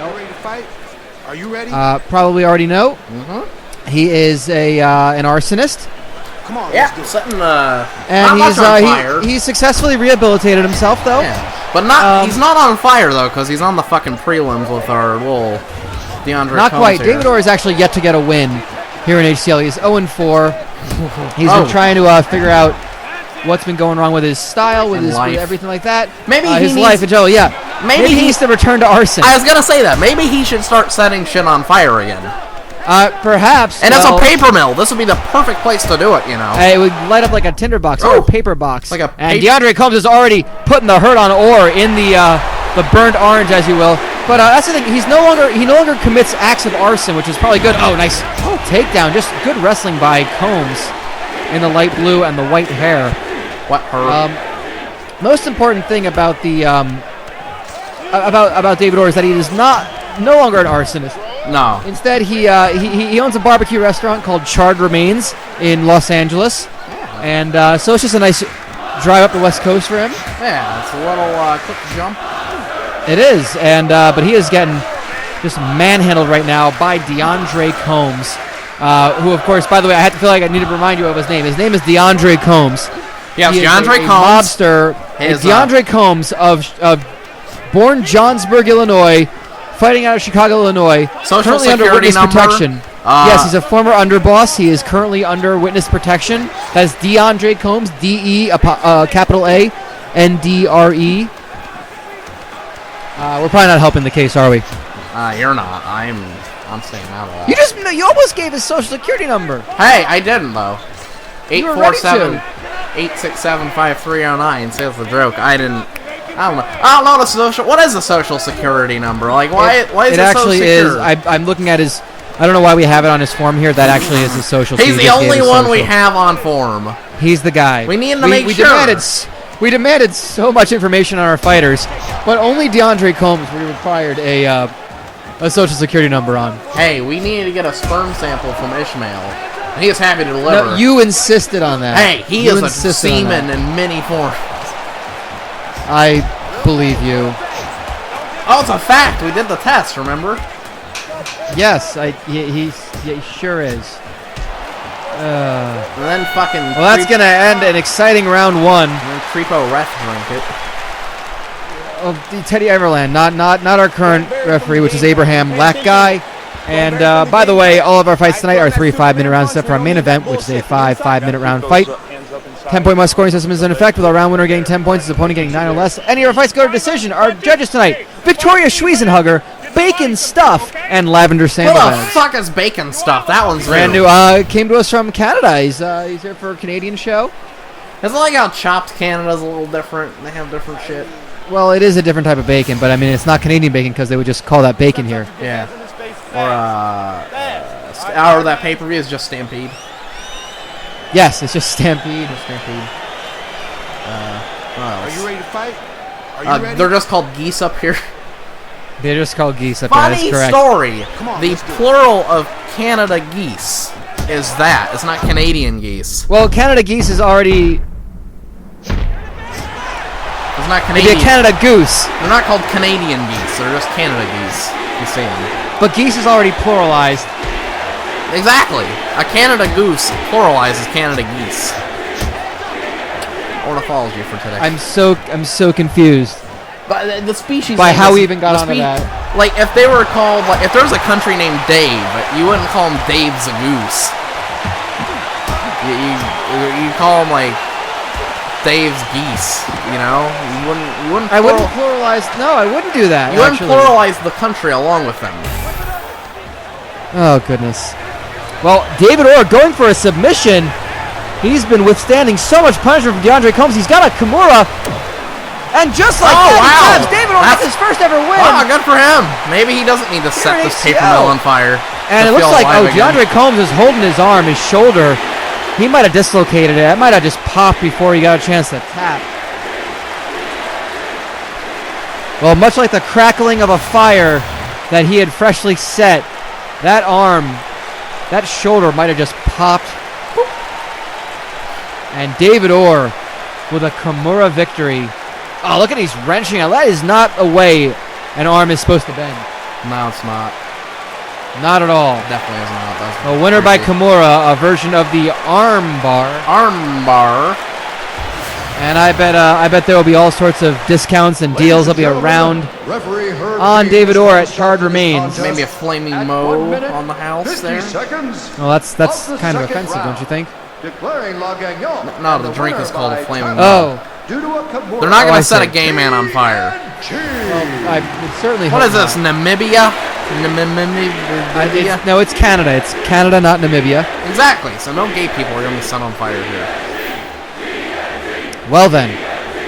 ready to fight? Are you ready? Probably already know. He is an arsonist. Come on, Yeah, setting and he's successfully rehabilitated himself though. Yeah. But not he's not on fire though, because he's on the fucking prelims with our little DeAndre. Not Combs quite. here. David Orr is actually yet to get a win here in HCL. He's 0-4. He's been trying to figure out what's been going wrong with his style, with everything like that. Maybe his life in general. Yeah. Maybe he needs to return to arson. I was gonna say that. Maybe he should start setting shit on fire again. Perhaps. And it's a paper mill. This would be the perfect place to do it, you know. It would light up like a tinderbox or a paper box. Like and DeAndre Combs is already putting the hurt on Orr in the burnt orange, as you will. But that's the thing. He no longer commits acts of arson, which is probably good. Oh, nice takedown. Just good wrestling by Combs in the light blue and the white hair. What hurt? Most important thing about the about David Orr is that he is no longer an arsonist. No. Instead, he owns a barbecue restaurant called Charred Remains in Los Angeles, and so it's just a nice drive up the West Coast for him. Yeah, it's a little quick jump. It is, and but he is getting just manhandled right now by DeAndre Combs, who, of course, by the way, I feel like I need to remind you of his name. His name is DeAndre Combs. Yes, he DeAndre is Combs. Mobster. DeAndre Combs of born Johnsburg, Illinois, fighting out of Chicago, Illinois. Social currently security under witness number? protection. Yes, he's a former underboss. He is currently under witness protection. That's DeAndre Combs, D-E, capital A, N-D-R-E. We're probably not helping the case, are we? You're not. I'm staying out of that. You almost gave his social security number. Hey, I didn't though. You were ready to. 847-5309 says the joke. I don't know the social. What is the social security number? Like why is it so secure? It actually is. I'm looking at his. I don't know why we have it on his form here. That actually is his social. He's the only one we have on form. He's the guy. We need to make sure. We demanded so much information on our fighters, but only DeAndre Combs we required a social security number on. Hey, we needed to get a sperm sample from Ishmael. And he is happy to deliver. No, you insisted on that. Hey, he is a seaman in many forms. I believe you. Oh, it's a fact. We did the test, remember? Yes, he sure is. And then fucking... Well, that's going to end an exciting round one. And then Creepo ref drink it. Oh, Teddy Everland, not our current referee, which is Abraham Black Guy. And by the way, all of our fights tonight are 3 5-minute rounds except for our main event, which is a 5-minute round fight. 10-point must scoring system is in effect, with our round winner getting 10 points, his opponent getting 9 or less. Any of our fights go to decision. Our judges tonight: Victoria Schwiesenhugger, Bacon Stuff, and Lavender Sandbags. What the fuck is Bacon Stuff? That one's brand new. Came to us from Canada. He's here for a Canadian show. It's like how Chopped Canada's a little different. They have different shit. Well, it is a different type of bacon, but I mean, it's not Canadian bacon because they would just call that bacon here. Yeah. Or that pay-per-view is just Stampede. Yes, it's just Stampede. Are you ready to fight? Are you ready? They're just called geese up here. They're just called geese up here. Funny story. The plural of Canada geese is that. It's not Canadian geese. Well, Canada geese is already... It's not Canadian. Maybe a Canada goose. They're not called Canadian geese. They're just Canada geese. You see them. But geese is already pluralized. Exactly. A Canada goose pluralizes Canada geese. Ornithology for today. I'm so confused. But the species by how we even got onto that. Like if they were called, like if there was a country named Dave, you wouldn't call him Dave's a goose. You call him like Dave's geese. You know, you wouldn't. I wouldn't pluralize. No, I wouldn't do that. You wouldn't pluralize the country along with them. Oh goodness. Well, David Orr going for a submission. He's been withstanding so much punishment from DeAndre Combs. He's got a Kimura. And just like that, David Orr gets his first ever win. Wow, good for him. Maybe he doesn't need to set this paper mill on fire. And it looks like, DeAndre Combs is holding his arm, his shoulder. He might have dislocated it. It might have just popped before he got a chance to tap. Well, much like the crackling of a fire that he had freshly set, that arm, that shoulder might have just popped. And David Orr with a Kimura victory. Oh, look at he's wrenching out. That is not a way an arm is supposed to bend. No, it's not. Not at all. Definitely is not. That's A winner by crazy. Kimura, a version of the arm bar. Arm bar. And I bet there will be all sorts of discounts and deals. There'll be a round on David Orr at Charred Remains. Maybe a flaming mo on the house there. Well, that's kind of offensive, don't you think? No, the drink is called a flaming mo. Oh, They're not going I to set a see. gay man on fire. well, I would certainly What hope is this, not. Namibia? Namibia? No, it's Canada. It's Canada, not Namibia. Exactly, so no gay people are going to be set on fire here. Well then,